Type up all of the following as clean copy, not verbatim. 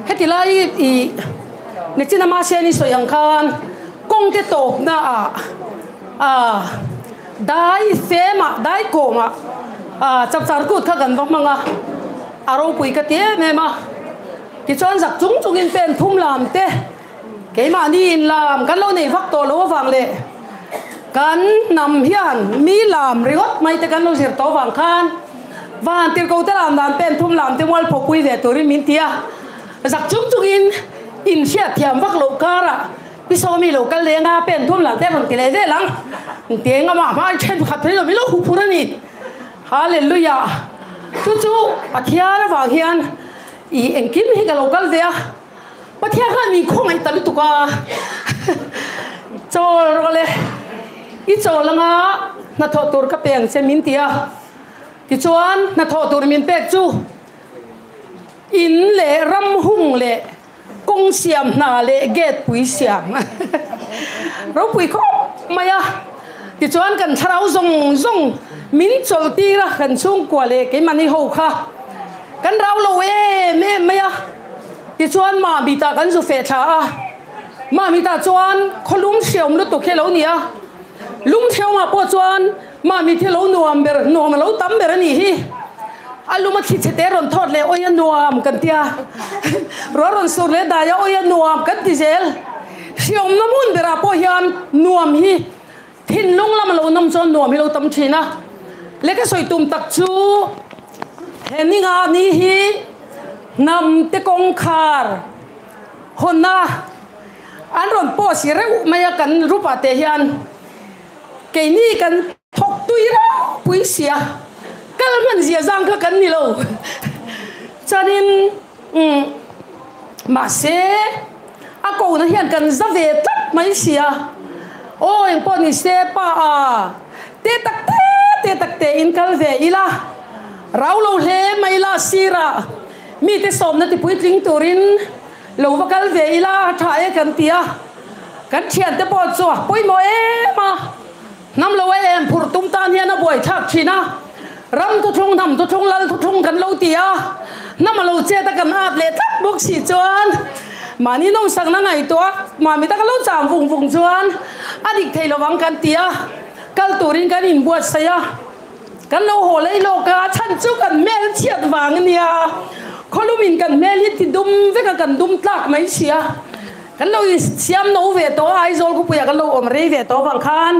hết thì lại ý nè chỉ nằm xe đi soi hàng khan công cái tổ na đai xe mà đai cổ mà chập chạp cút khá gần vắng mà rau bùi cái tía này mà thì cho anh giặc chúng in pen thum làm thế cái mà đi làm cái lâu này vắt tổ lâu vàng lệ cái nằm hiền mi làm riết mấy cái lâu diệt tổ vàng khan và tiêu cầu tới làm pen thum làm tiêu mal phục quy về tổ mình tia giặc chúng in xe thiam vắt lâu cả bây giờ mi lâu cái lệ nga pen thum làm thế bằng cái lệ dễ lắm tiếng mà trên khát thấy rồi mi lâu hụt phun đi hallelujah chú thia vàng hiền ý anh kim hi cái local there bắt thia cái mình không anh tabi tuka cho rồi le ít cho là ngã na thọ tur cái bèn xem min tia thì chuan na thọ tur min pek chu in lệ ram hung lệ công xiêm na lệ gate pui xiêm rồi pui không mày thì chuan cần tháo rong min chol ti ra khẩn chung qua lệ cái mani hậu kha kan rau lo me me ti chuan ma bi ta kan zu fe tha ma mi ta chuan kholum siom lu to khelo nia lum theo ma po chuan ma mi thelo nuam ber nuam lo tam ber ni hi aluma thi chete ron thot le oya nuam kan tia ron sur le da ya oya nuam kan ti zel siom namun bera po hian nuam hi thin lung lam lo nam chon nuam hi lo tam thina le ka soi tum tak chu hẹn nga ni hi nằm te công khar hôn na anh rồi po xí rêu mày cần rupa te hiền cái ni cần thọc tuy ra quý xía cái mình dễ dàng cái cần ni lâu cho nên mà sẽ cô nó hiền cần ra về tất mấy xía ôi po ni sẽ pa te tak te in kal về ila rau lâu he mai la sira mi te som na ti pui tling turin lo vakal ve ila thae kan tia kan thian te po chu pui mo ma nam lo em phur tum tan hian a boi thak thina ram tu thong nam tu thong lal tu thong kan lo tia nam lo che ta kan at le thak bok si chuan mani nong sang na ngai to ma mi ta ka lo cham vung chuan adik thei lo wang kan tia kal turin kan in buat saya kan lo ho lei lo ka chan chu kan mel chiat wang nia kholumin kan mel hi ti dum ve ka kan dum tlak mai sia kan lo siam no ve to ai zol ku puya kan lo om re ve to wang khan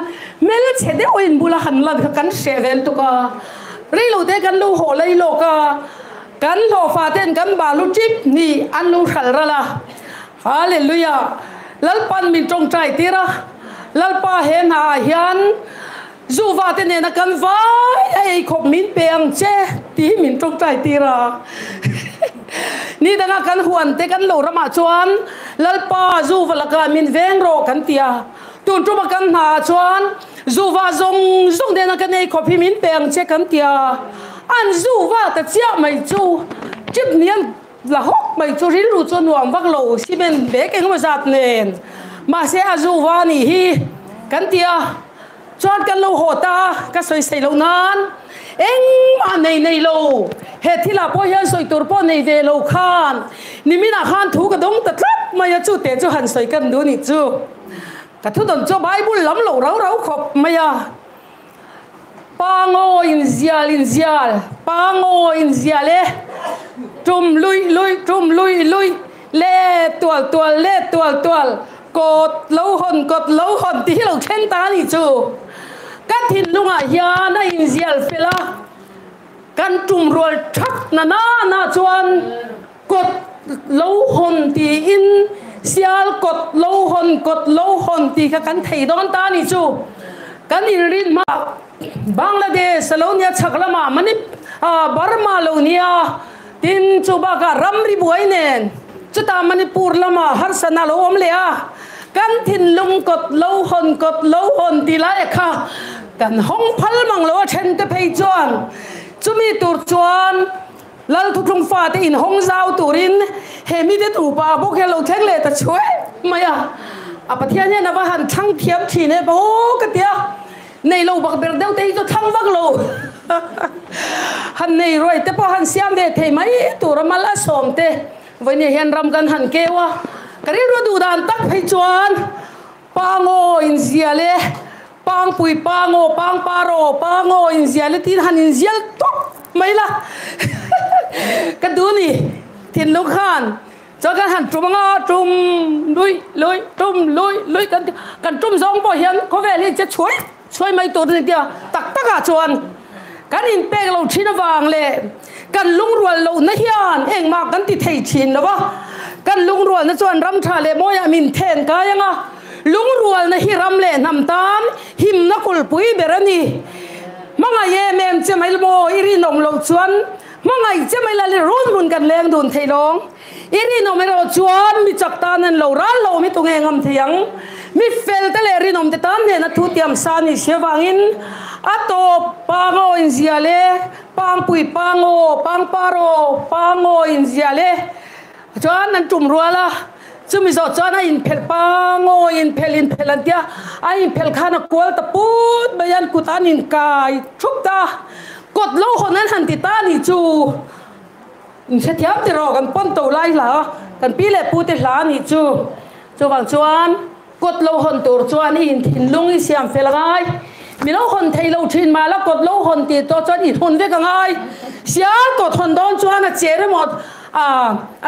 mel che de oin bula han lan kan seven to ka re lo de kan lo ho lei lo ka kan lo fa ten kan ba lu chip ni an lo khal ra la hallelujah lalpan min trong trai tira lalpa hen ha hian dù va tên này nó cần vai ai khop min peng che tí min trong trai tira ni đang cần huan te cần lo rama chuan lalpa dù va laka min veng ro kan tia tun tuma kan ha chuan dù va zong de na kan nei khop min peng che kan tia an dù va ta chia mai chu chip nian là hốc mai chu rin lu chuan nuam vak lo si ben be keng ma zat nen ma se a dù va ni hi kan tia chọn cái lâu hồ ta cái soi xây lâu nan em mà này lâu hết thì là bao nhiêu soi tur bao này về lâu khan nimi na khan thu cái đống tật lắm mà chú tiền chú hành soi cái đồ này chú cái thứ đồn cho Bible lắm lâu rau khop mà pango in zial pango in zial le trum lui le tual cột lâu hòn tí lâu khen ta đi chú các thìn lung hiền na in zial phela kan trum roll thak na chuan cột lâu hòn tí in zial cột lâu hòn tí các kan thei don ta ni chú kan in rin ma Bangladesh Salonia chaklama mani Burma lonia tin chuba ka ramri buai nen chuta Manipur lama harsana lo om lea kan thin lung kot lo hon ti la kha kan hong phal mang lo then te phei chuan chumi tur chuan lal thu thung fa te in hong zau turin he mi te tu pa bok hello theng le ta chue maya apathian ne na ba han thang thiam thi ne bo ka tia nei lo bak ber deu te to thang vak lo han nei roi te pa han siam ve thei mai tu ra mala som te với nhà hiền ram gan hẳn kêu cái đi rồi đủ đàn tắc hay chuan pango in zia le pang pui pango pang paro pango in zia le tin hẳn in zia tốt mấy là cái đứa này thiên lúc khan cho cái hẳn trùm ngõ trùm lùi cần trùm giống bỏ hiền có vẻ lên chết chuối mấy tổ này kia tắc cả chuan cái in bèn lâu chín vàng lệกันลุงรวนเราเนี่ยเองมากันติดไทยชินนะวะกันลุงรวนนะจวนรำชาเลโมยามินเทนกายังอ่ะลุงรวนนะฮิรำเลนำตามหิมนักกุลปุยเบรนีมังไงเยเมมจะไม่โมอิรินงเราจวนมังไงจะไม่ละเลรุ่นรุนกันแรงดุนไทยลงอิรินงไม่เราจวนมีจักตานันเราร้านเราไม่ตุงเองงำเทียงมีเฟลตะเลรินงเตตันเนี่ยนัทุติยมสานิเชวังอินอัตโตปางโออินเซียเลปางปุยปางโอปางปาโรปางโออินเซียเลจวนนั้นจุ่มรัวละจึงมีสอดจวนอินเพลปางโออินเพลอันเดียอินเพลข้านักกวลตะปูดบยันกุตานินกายชุบตากดโลคนนั้นหันติตานิจูเสียบติรอกันป้นตัวไล่หล่ะกันปีเล็บปูติหลานิจูบางจวนกดโลคนตัวจวนอินทินลุงอิเสียมเฟลไงมีโลคนไทยเราชินมาแล้วกดโลคนตีตัวจนอินหุ่นได้กันไงเสียกดหุ่นโดนจวนเจ๋อหมด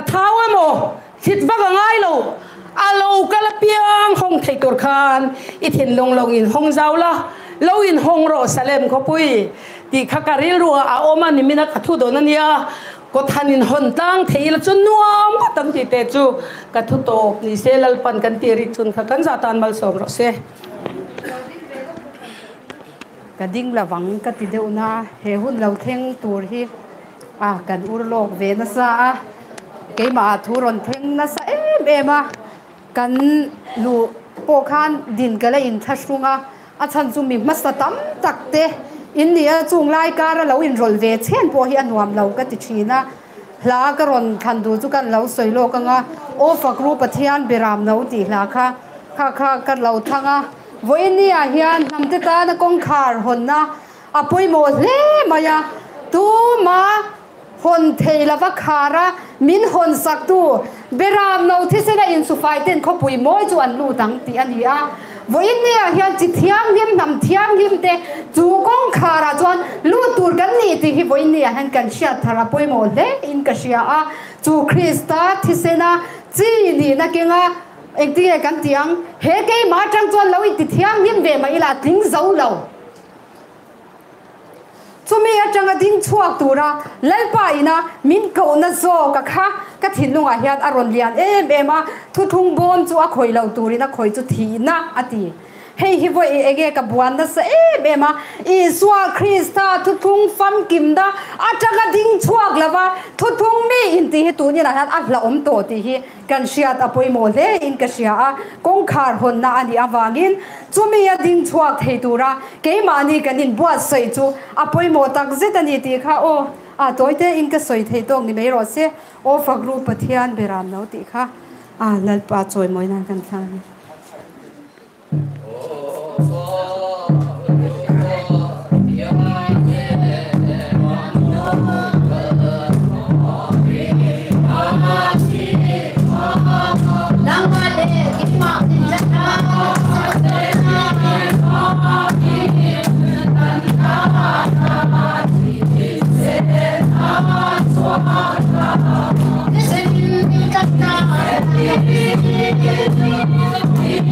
เท้าหมดคิดว่ากันไงเราเราก็ละเปียงห้องไทยตัวคานอิทินลงเราอินห้องเจ้าละเราอินห้องโรสเลมเขาปุยตีข้าการิลรัวอาโอมันนี่มีนักทุดนั่นเนี่ยก็ทันินหนตั้งเทียละจนนัวมาตั้งที่เตจูกระทุโตนี่เซลปันกันตีริจุนขันซาตานมาสมรสเซกระดิ่งระวังกระติเดวนาเฮหุ่นเราเท่งตัวที่กันอุรโลกเวนซาเกมาทุรนเท่งนัสเอเบมากันลูโปคานดินกันเลยอินทัชรุงอาชันจุมิมัสตัมตักเตอินเดียจุงไล่การเราอินโรลเวเช่นพวกอันวมเราก็ติดชีนะลากรอนคันดูจุกันเราสวยโลกังโอฟักรูปเทียนเบรามเราตีลาค่ะกันเราทั้งวันนี้เฮียนนำติตานกงคาร์หนนะปุยโมเล่มายาตูมาหนเทลวัคาระมินหนสักตูเบรามเราที่เสด็จอินสุไฟเต้นเขาปุยโมจวนลูตังตีอันนี้วันนี้เฮียนจิตเทียงหิมนำเทียงหิมเตจูกงคาระจวนลูตูร์กันนี่ที่วันนี้เห็นกันเชียทาราปุยโมเล่อินกัชยาจูคริสต์ที่เสนาจีนี่นักเก่งเอกที่กันเตียงเฮเกมาจังจวนเราอีกเทียงหิมเวมาอีลาทิ้งเจ้าเราจุมีจังกดิ้งชัวตัวระเล่ไปนะมินเก่าน่ะโซกะค่ะกะถิ่นลุงอาเฮียนอารมณ์เลียนเอมาทุทุ่งบนจัวคอยเราตัวนี้นะคอยจุทีนะอติเฮ้ยฮิวเอเกกับบัวน่ะเสเบมาอิสวาคริสตาทุทุ่งฟัมกิมดาอาจังกดิ้งชัวกละว่าทุทุ่งมีอินทีตัวนี้นะฮะอัลละอมโตติฮิกันเชียตอปอยโมเลอินกะเชียกงคาร์หนนะอันนี้อวางินจุมีดิ้งชัวกเทตัวระเกมานี่กันอินบัวใส่จูอปอยโมตักเจตันนี่ตีค่ะโอตัวเตอินก็สวยเทตรงนี่ไม่รอเสียโอฟักรูปเทียนเบรามนาติค่ะนั่นป้าจอยมวยนั่นกันท่าน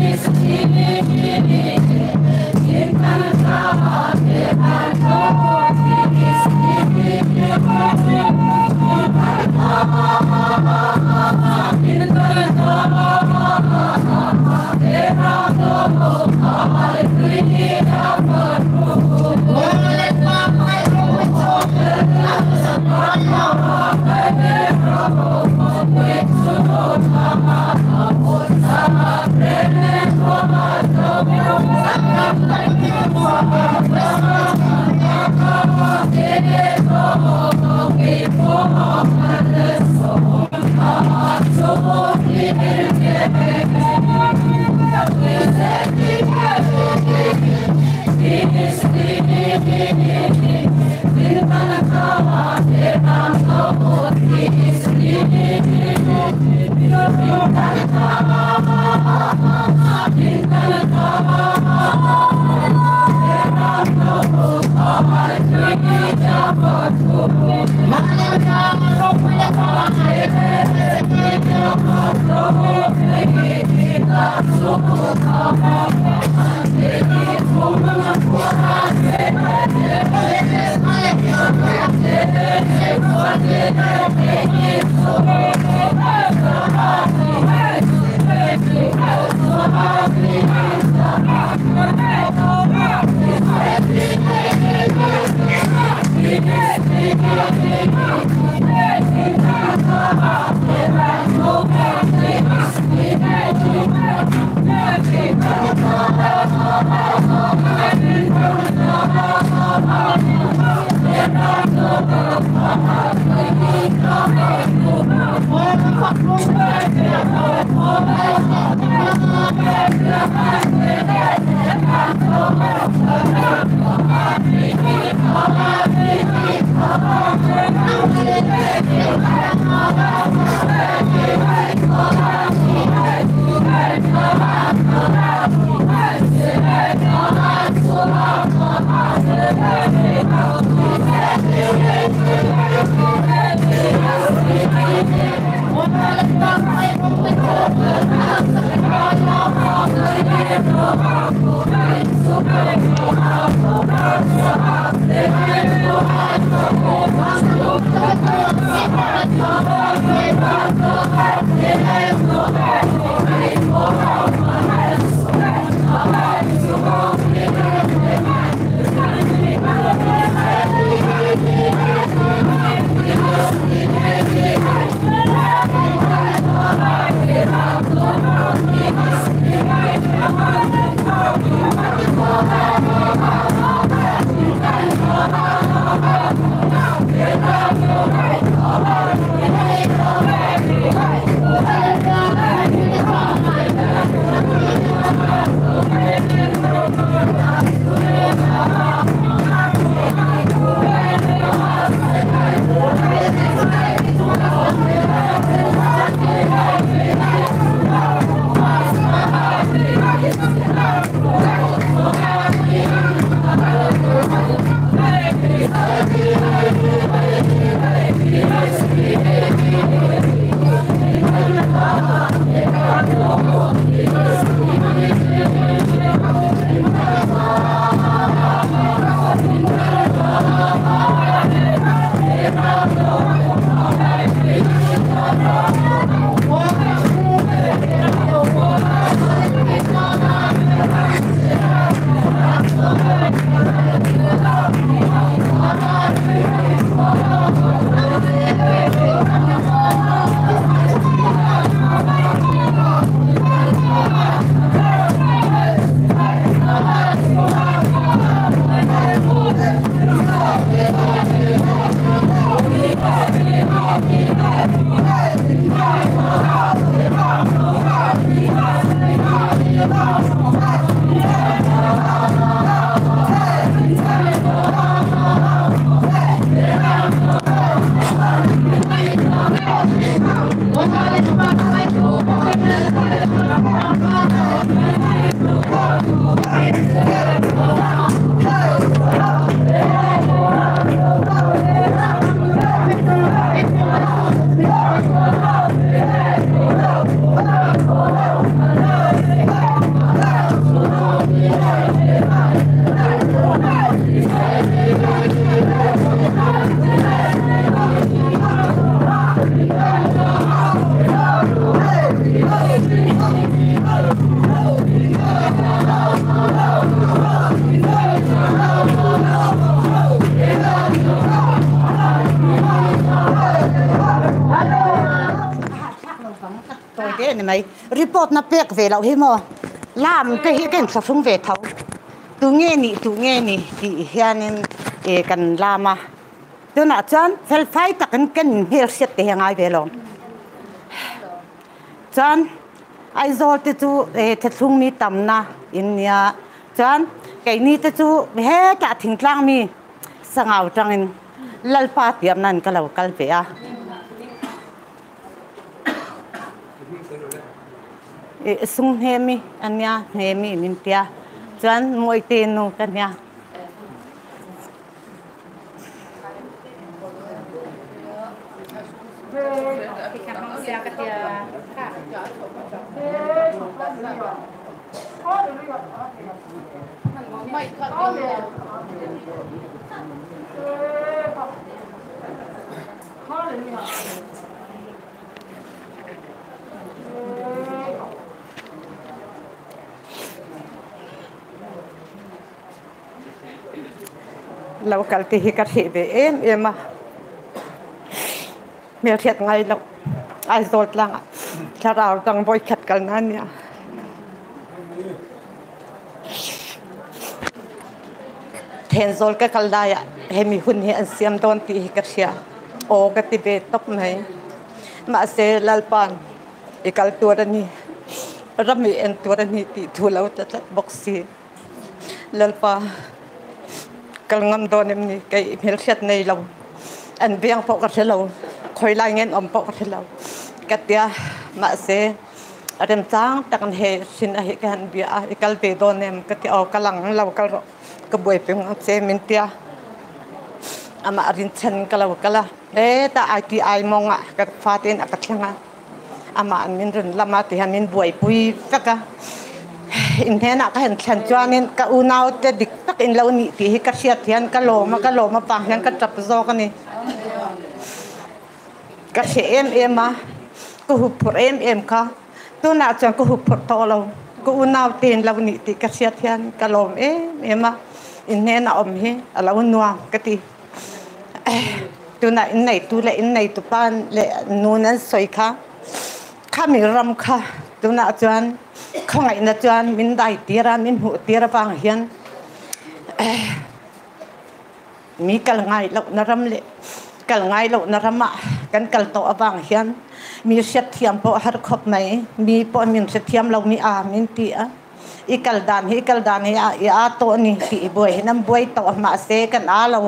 Yes, này report na pek về lão hi mo làm cái sa sung về thấu tu nghe nè thì hianin e kan lama tu na chan fel fai kan hel set te hangai ve long chan ai zol te tu e the thung mi tam na in ya chan cái ni te tu he ka thing tlang mi sangau tangin lalpa tiam nan kalau kal pe a sung hemi anya hemi nimpia chan moi te nu kanya lâu cả thì hi cả thị về em mà miêu thiệt ngay lâu ai rồi lăng cha rào tăng bôi khát cái nan nha thiên rồi cái cái đại hem mi hun hi an siam don ti hi cả xia o cái ti về tóc này mà sẽ lalpan ikal tua ni rami en tua ni ti thu lâu ta boxi lalpa kal ngam don em ni cái miêu thiệt này lâu anh biang po cái lâu khoi lai ngen om po cái lâu cái tia mà sẽ adam tang takan he sin a he kan bia ikal be don em cái tia o kalang lâu kal ka buai peng se min tia ama arin chen kalau kala ta ITI monga ka fatin akatlanga ama an min run lama ti han min buai pui taka in hena ka hen chan chuanin ka unau te dik tak in lo ni ti hi ka siat hian ka lo ma pang hian ka tap zo ka ni ka se em ma ku hu por em ka tu na chang ku hu por to lo ku unau tin lo ni ti ka siat hian ka lo em ma in hena om hi alo nuang ka ti tu na in nei tu le in nei tu pan le nunan soi kha mi ram kha tu na chuan khongai na chuan min dai tira min hu tira pang hian mi kal ngai lo na ram le kal ngai lo na rama kan kal to awang hian mi set thiam po har khop mai mi po min set thiam lo mi a min ti a ikal dan hi a to ni ti boy nam boy to ma se kan a lo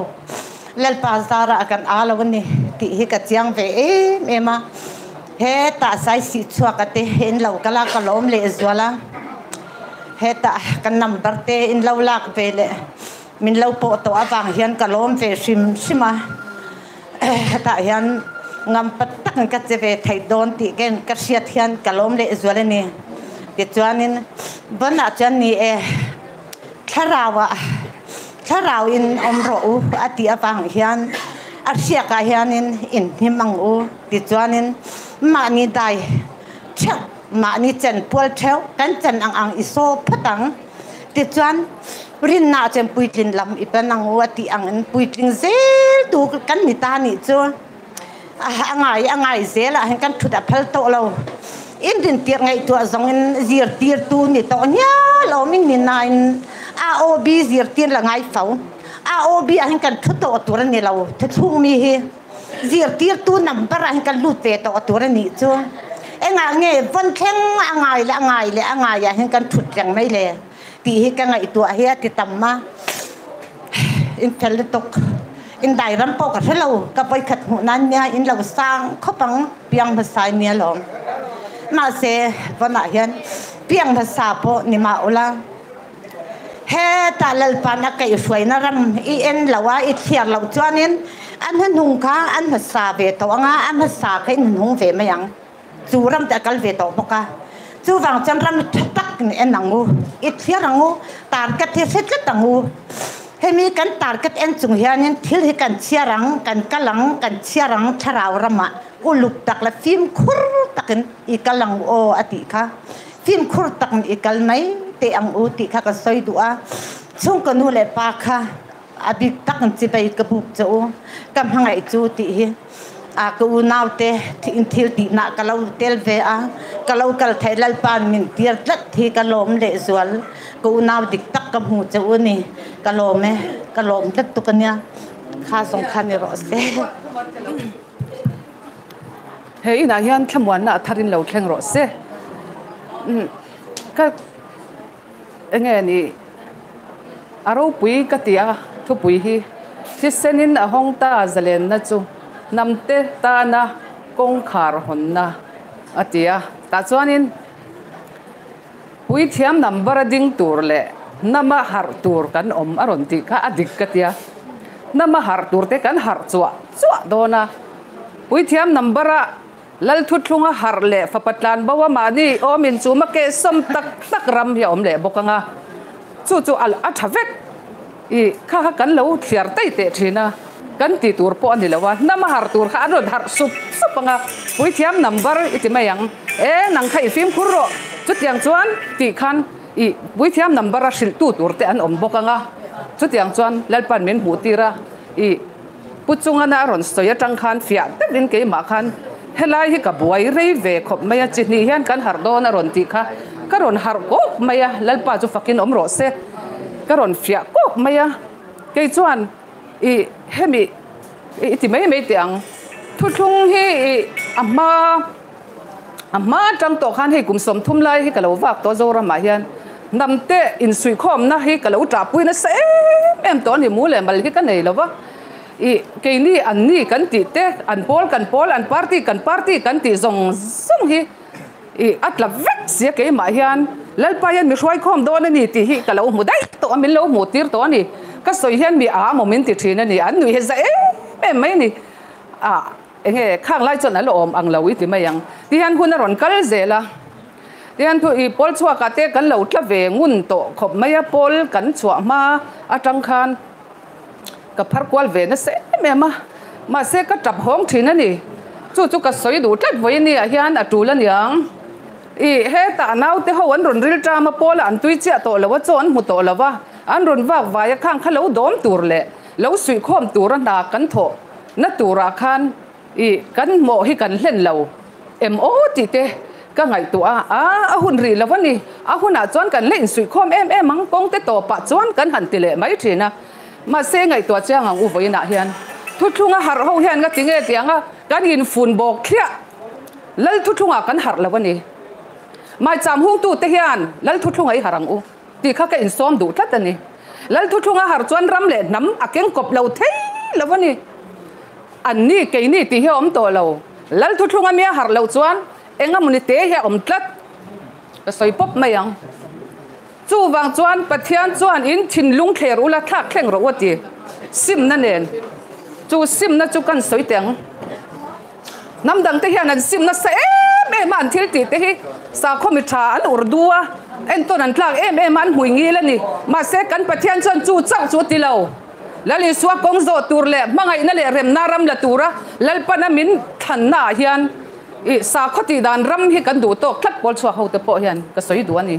lel pasara kan a lo ni ti hi ka chiang ve ema he ta sai si chua ka te hen lo kala kalom le zwala he ta kan number te in lo lak ve le min lo po to awang hian kalom ve sima ta hian ngam pat tak ka che ve thai don ti gen ka siat hian kalom le zwala ni ti chuanin bana chan ni tharau in omro u ati awang hian arsia ka hianin in himang u ti chuanin ma ni dai cha ma ni chen pol theu kan chan ang iso phatang ti chuan rin na chen puitlin lam ipanang u ati ang an puitling zel tu kan ni ta ni chu angai zel a kan thuda phal to lo in din tiar ngai tu zong in zir tir tu ni to nya lo min ni nine AOB zir tir la ngai fau AOB a hin kan thu to tur ni lo the thung mi hi zir tir tu number a hin kan lut pe to tur ni chu enga nge von theng angai ya hin kan thut yang mai le ti hi ka ngai tu a hi ti tamma in fel tok in dai ram po ka thelo ka pai khat hu nan nya in lo sang khopang piang phasai nia lom ma se vana hian piang phasa po ni ma ola he ta lal pana kai suai na ram i en lawa i thiar lo chuanin an hung kha an phasa ve to anga an phasa kai hung ve ma yang chu ram ta kal ve to boka chu wang chan ram tak ni en nangu i thiar angu tar ka the set ka tangu hemi kan tar kat en chung hianin thil hi kan chiarang kan kalang kan chiarang tharau rama ulup tak la film khur takin ikalang o ati kha film khur tak ikal mai te ang u ti kha ka soi du'a chung ka nu le pa kha abik tak chi bai ka buk chu kam hangai chu ti hi a ku naw te in thil ti na ka lo tel ve a ka lo kal thai lal pan min tir tlat thi ka lom le zual ku naw dik tak ka mu chu ni ka lom tat tu ka nya kha song khan ni ro se he ina hian thlamwan na tharin lo thleng ro se ka enge ni aro pui ka tia thu pui hi thisenin a hong ta zalen na chu namte ta na kong khar hon na atia ta chuanin pui thiam number ding tur le nama har tur kan om aron ti kha adik ka tia nama har tur te kan har chua dona pui thiam number a lal thut thunga har le fapatlan bawa mani o min chu ma ke som tak ram hi om le bokanga chu al athavek i kha kan lo thiar tai te thina kan ti tur po ani lawa nama har tur kha ro har sup anga puithiam number iti mayang nang khai film khurro chutiang chuan ti khan i puithiam number a sil tu tur te an om bokanga chutiang chuan lalpan min hu tira i puchunga na ron soya tang khan fia takin ke ma khan helai hi ka buai rei ve khop maya chini hian kan har do na ron ti kha karon har ko maya lalpa chu fakin om ro se karon fia ko maya ke chuan i hemi ti mai tiang thu thung hi amma tang to khan hi kum som thum lai hi kalo wak to zora ma hian namte in sui khom na hi kalo tra pui na se em to ni mu le mal ki ka nei lova i ke ni an ni kan ti te an pol an party kan ti zong hi i atla vek sia ke ma hian lalpa hian mi hruai khom do na ni ti hi kalo mu dai to amin lo mu tir to ni ka soi hian mi a moment ti thina ni an nui he za em mai ni enge khang lai chon alo om ang lawi ti mayang ti han hun ron kal zela ti han thu i pol chua ka te kan lo tla ve ngun to khop maya pol kan chua ma atang khan ka phar kwal ve na se me ma se ka tap hong thina ni chu ka soi du tat voi ni a hian a tu la niang i he ta nau te ho an ron ril tra ma pol an tui chia to lawa chon mu to lawa an ron wak vaya khang khalo dom tur le lo sui khom tur na kan tho na tura khan i kan mo hi kan hlen lo mo ti te ka ngai tu a hun ri lawani a huna chon kan len sui khom em mang kong te to pa chon kan han ti le mai thina ma se ngai to chang ang u voina hian thu thunga har ho hian ga tinge tianga kan in fun bok khia lal thu thunga kan har lawani mai cham hung tu te hian lal thu thunga i harang u ti kha ka in som du thlat ani lal thu thunga har chon ram le nam akeng kop lo thei lawani an ni ke ni ti he om to lo lal thu thunga mi har lo chuan enga muni te he om tlat ka soi pop mayang chu wang chuan pathian chuan in thin lung thler ula thak thleng ro wati sim na nen chu sim na chu kan soi teng nam dang te hian an sim na se man thil ti te hi sa khomi tha an urdua en ton an tlang an hui ngi la ni ma se kan pathian chuan chu chang chu ti lo lali suwa kong zo tur le mangai na le rem na ram la tura lalpana min than na hian i sa khoti dan ram hi kan du to khat pol chwa ho te po hian ka soi du ani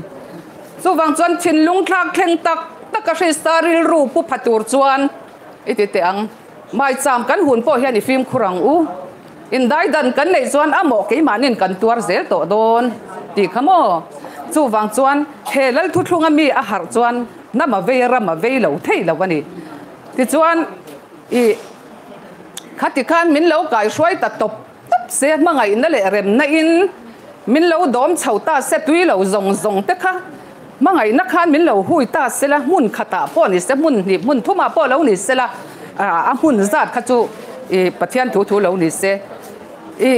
chu wang chuan thin lung thak thleng tak ka hri staril ru pu phatur chuan iti te ang mai cham kan hun po hian i film khurang u in dai dan kan nei chuan amo ke manin kan tuar zel to don ti khamo chu wang chuan he lal thu thlunga mi a har chuan nama ve rama ve lo thei lo ani ti chuan i khati khan min lo kai hruai ta top se mangai na le rem na in min lo dom chhauta se tui lo zong te kha mangai na khan min lo hui ta se la mun khata po ni se mun thuma po lo ni se la a mun zat kha chu i pathian thu lo ni se i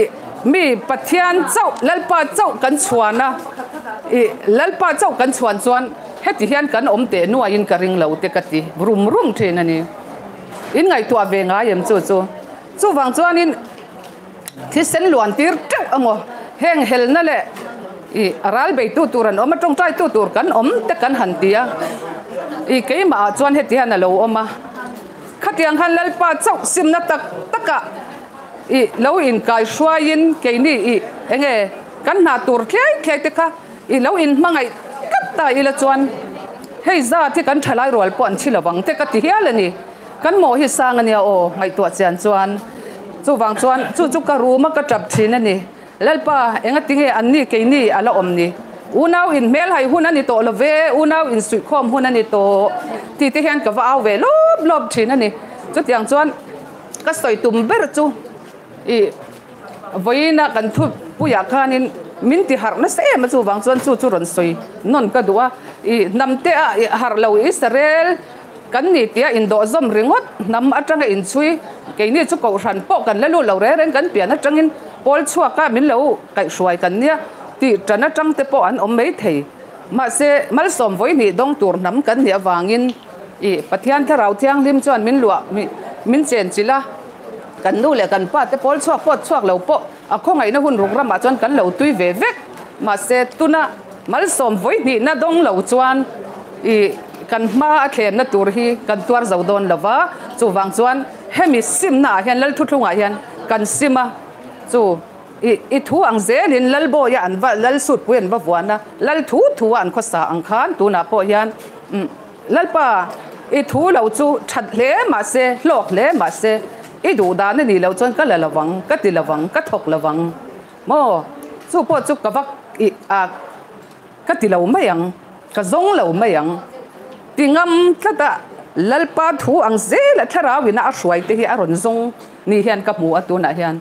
mi pathian chau lalpa chau kan chuana i lalpa chau kan chuan chuan heti hian kan om te nuwa in ka ring lo te kati rum thena ni in ngai tu ave nga yem chu wang chuan in thi sen luan tir teu ango heng hel na le i aral be tu turan om tong tai tu tur kan om te kan han tia i ke ma chuan heti han lo oma khatiang han lalpa chau sim na taka i lo in kai hruain ke ni i enge kan na tur khlai te kha i lo in mangai ta ila chuan hei za thi kan thalai rol pon thilawang te ka ti hial ani kan mo hi sang ania o ngai to chian chuan chu wang chuan chu ka ru ma ka tap thin ani lalpa enga tinge an ni ke ni ala om ni unau in mel hai hun ani to love unau in sui khom hun ani to ti te hian ka wa aw ve lob thin ani chu tiang chuan ka soi tum ber chu i voina kan thu puya khanin min ti har na se ma chu wang chuan chu ron soi non ka duwa i namte a har lo Israel kan ni tia in do zom ringot nam atanga in chui ke ni chu ko ran po kan la lu lo re ren kan pian atangin pol chua ka min lo kai hruai kan nia ti trana tang te po an om mei thei ma se mal som voi ni dong tur nam kan nia wangin i pathian tharau thiang lim chuan min lua min chen chila kan nu le kan pa te pol chuak pot chuak lo po a khongai na hun rugram ma chuan kan lo tui ve vek ma se tuna mal som voi ni na dong lo chuan i kan ma a thlen na tur hi kan tuar zo don lova chu wang chuan hemi sim na hian lal thu thunga hian kan sima chu i thu ang zelin lal bo ya an va lal sut puan va wana lal thu an khosa ang khan tu na po hian lal pa i thu lo chu that hle ma se lok hle ma se i du da ni lo chon ka la lawang ka ti lawang ka thok lawang mo chu po chu ka vak i a ka ti lo mayang ka zong lo mayang tingam thata lalpa thu ang zela thara wina a hruai te hi aron zong ni hian ka mu atuna hian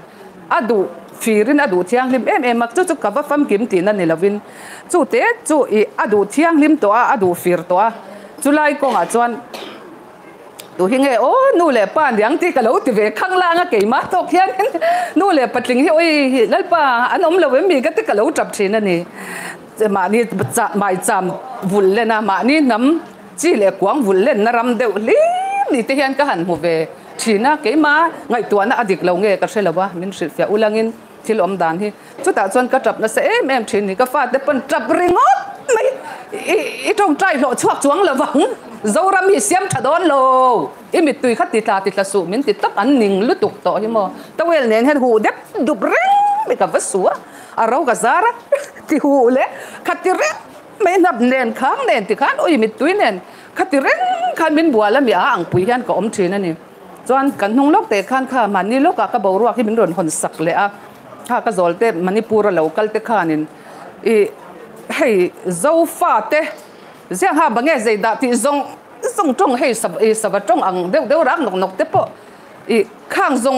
adu firin adu thiang lim em mak chu ka va fam kim ti na ni lovin chu te chu i adu thiang lim to a adu fir to a chulai ko nga chuan tu hinge o nu le pan yang ti ka lo ti ve khang la nga ke ma to khian nu le patling hi oi lalpa an om lo mi ka ti ka lo trap thin ani ma ni cha mai cham vul le na ma ni nam chi le kwang vul len na ram deuh lim ni te hian ka han mu ve thina ke ma ngai tua na adik lo nge ka selawa min ri fia ulangin thil om dan hi chuta chon ka trap na se em thin ni ka fa te pan trap ringot mai i tong trai lo chuak chuang lawang zoram hi siam thadon lo i mi tui khat ti tla su min ti tak an ning lu tuk to hi mo tawel nen hen hu dep dup reng me ka vasua arau ka zara ti hu le khatireไม่นับเนนค้างเนนที่ค้างโอ้ยมิดตุ้ยเนนขัดที่เร่งขันบินบัวแล้วมีอ่างปุยกันก็อมชีนั่นนี่จวนกันทุ่งโลกแต่ขันข้ามันนี่โลกก็บอกว่าที่มันโดนหนสักเลยอ่ะข้าก็โจลเตมันนี่ปูระเหลากัลเตข้านินอีให้เจ้าฟ้าเตเสียงหาบางแง่ใจดาที่ทรงจงให้สับจงอังเดี๋ยวรักนกเตปอีข้างทรง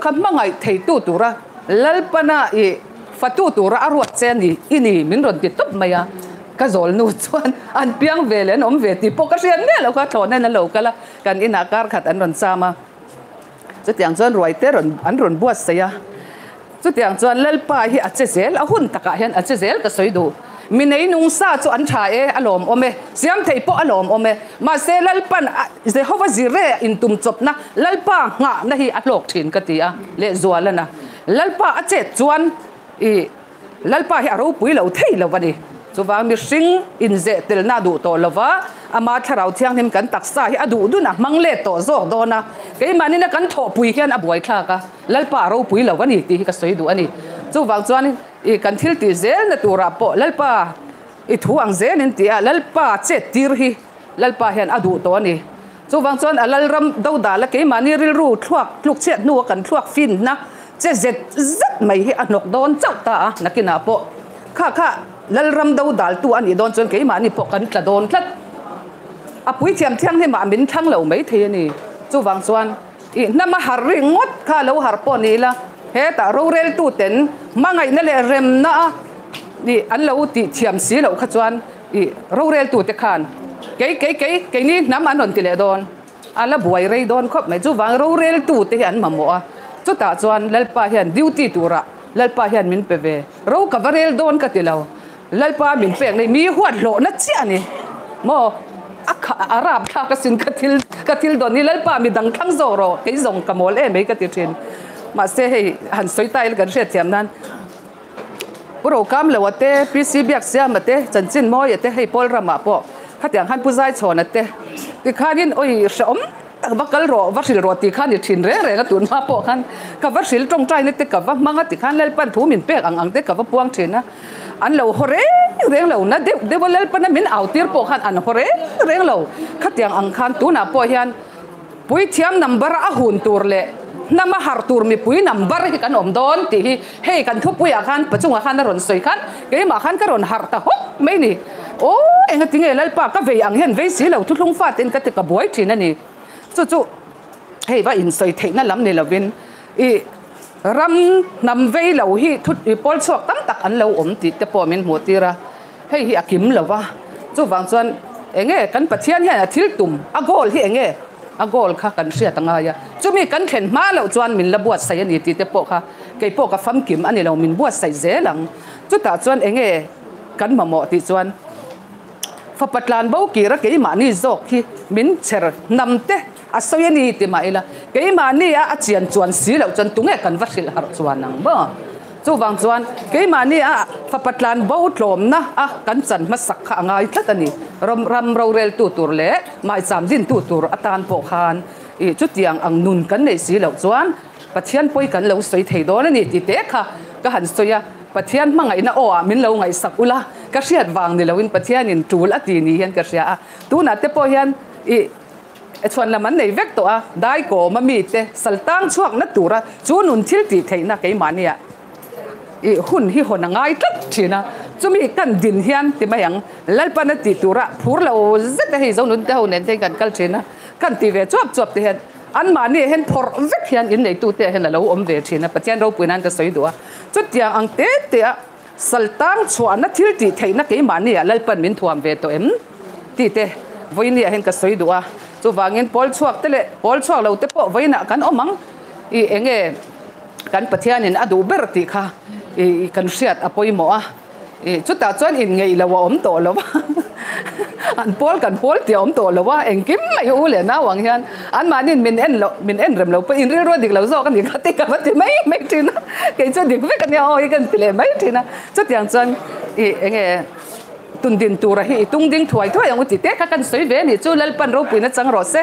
คำมั่งไงเทตู้ตัวระแล้วปนะอีฟัตูตัวระอรวดเซนี่อินี่มินรอนติดตุบมาอะก็โจลนูชวนอันเปียงเวเลนอมเวทีปกติเนี่ยเราก็ถอนนั่นเราก็ละกันอินาการขัดอันรอนซามาจะเตียงจวนรวยเตรอนอันรอนบวชเสียจะเตียงจวนเล่ลป้าที่อัจเจลอาหุ่นตะกะเห็นอัจเจลก็สวยดูมีในนุ่งซาจวนชายอารมณ์อมเอเสียมไทยปออารมณ์อมเอมาเซลลปันเซฮาวาซิเรอินตุมจบนะเล่ลป้างะนะฮีอัลโลกถินกติอะเลจวนแล้วนะเล่ลป้าอัจเจจวนอีลัลปะฮิอารูปุยเหลาเที่ยววันนี้สุวามิสิงอินเจติลนาดูโตลวะอามาทเราเที่ยงหิมกันตักษาฮิอดูดูนะมังเลโตโซโดนะเกี่ยมันนี่นะกันโถปุยเขียนอบวยคลากะลัลปะอารูปุยเหลาวันนี้ที่ฮิกสวยดูอันนี้สุวาจวนอีกันทิลติเซลนตัวรับปอลัลปะอีทวงเซนินตีอะลัลปะเจติร์ฮิลัลปะเห็นอดูโตนี่สุวาจวนลัลรัมดาวดาละเกี่ยมันนี่ริรูทวกลูกเช็ดนัวกันทวกฟินนะเจ็ดไม่ให้อนกโดนเจ้าตานักกินอาโปข้าลัลรัมดาวดัลตัวอันนี้โดนจนเกี่ยมานี่ปกันกระโดนคลัดอาปุยเทียมเที่ยงให้มาบินทั้งเหล่าไม่เทียนี่จู่วังส่วนอีน้ำมาหาริงดข้าเหล่าหาปอนี่ละเฮแต่เราเรลตู้เต็นมาไงนั่นแหละเร็มนะนี่อันเหล่าติเทียมสีเหล่าขจวนอีเราเรลตู้เตะขานเก๋นี่น้ำอันนนติเลโดนอันละบวยเรยโดนครบไม่จู่วังเราเรลตู้เตะอันมาโมะจุดตาจวนเล่ลป้าเห็นดิวตี้ตัวระเล่ลป้าเห็นมินเปเวเรากับวาเรลโดนกันติเราเล่ลป้ามินเปงในมีหัวโหลนัดเชียนี่โมอาราบข้ากสินกติลโดนนี่เล่ลป้ามีดังทั้งโซโรไอ้ส่งกมลไม่กติเทนมาเสให้หันสวยตายกันเสียเทียมนั้นพวกเราคำเลยว่าเต้พีซีเบียกเสียมาเต้จันจินมอยเต้ให้พอลรามาปอข้าแต่งหันผู้ชายโฉนเต้ที่ข้านินโอ้ยสมบักกะรอวัชิลรอตีขันนี่ถินเร่ก็ตุนมาปอขันกับวัชิลตรงใจนี่ติกับว่ามังติขันเล่ปันถูมินเป๊กอังติกับว่าปวงถินนะอันเราโหเร่เร่งเรานะเดี๋ยวเล่ปันนั้นมินเอาตีร์ปอขันอันโหเร่เร่งเราขัดยังอังขันตุนปอยันปุยเทียมนัมบาร์อาหุนตัวเล่น้ำมาหาตัวมีปุยนัมบาร์ที่กันอมโดนตีเฮ้กันทุบปุยอาขันปัจจุบันขันนรนสวยขันเกี่ยมาขันก็รนหาตาฮกไม่นี่โอ้เอ็งติงเล่ปะก็เวียงเห็นเวียสีเราทุกลงฟาดเอ็นก็ติกับบัวถินนั่นนี่จู่เฮ้ยว่าอินไซต์เทนั่นล้ำเนี่ยเราเป็นอีรำนำเวเราฮีทุดอีปอลสวกตั้มตักอันเราอมติดแต่พอมันหัวตีระเฮ้ยอากิมเราว่าจู่ฟังส่วนเองกันปัจเจียนเนี่ยทิลตุ่มอากอลที่เองอากอลค่ะกันเสียตั้งไงจู่มีกันเข็นมาเราจวนมินละบวชใส่นี่ติดแต่พอค่ะเกี่ยพอกับฟัมกิมอันนี้เรามินบวชใส่เจหลังจู่ตาจวนเองกันมาเหมาะติดจวนฟับปัตลานบ่กี่ระเกี่ยมานี่จอกที่มินเชอร์นำเตอาศัยนี่ติมาอีละเกี่ยมานี่อาเจียนจวนสีเหล่าจนตุ้งกันวัดสิลหารจวนนังบ่จู่วังจวนเกี่ยมานี่ฟับปัตลานบ่ถล่มนะกันจันมาสักขะง่ายทัดนี่รำเราเรลตู้ตัวเละไม่จำดินตู้ตัวอัตานโปคาน chút tiếng ang nun kan nei si lo chuan pathian poi kan lo soi thei do na ni ti te kha ka han soya pathian mangai na o min lo ngai sakula ka hriat wang ni loin pathian in tul ati ni hian ka hria tu na te po hian chuan laman nei vek to a dai ko mami te saltang chuak na tura chu nun thil ti theina ke mania hun hi hon ngai tat thina chumi kan din hian ti mayang lalpana ti tura phur lo zet hi zo nun te ho nen te kan kal thina kan ti ve chop te hian an mani hen phor vek hian in nei tu te hen lo om ve thina pathian ro puinan ka soi duwa chut tiang ang te saltang chuan na thil ti theina ke mania lalpan min thuam ve to em ti te voini hen ka soi duwa chu wangin pol chuak te le pol chuak lo te po voina kan omang enge kan pathian in adu ber ti kha kan hriat apoi mo a chuta chuan in ngei lo om to lo an pol kan pol ti om to lo wa engkim mai u le na wang hian an manin min en rem lo pa in ri ro dik lo zo kan ni ka te ka ti mai tin ke chu dik ve kan ya oi kan ti le mai tin chu tiang chuan enge tun din tu ra hi tung ding thuai thuai ang ti te ka kan soi ve ni chu lal pan ro puina chang ro se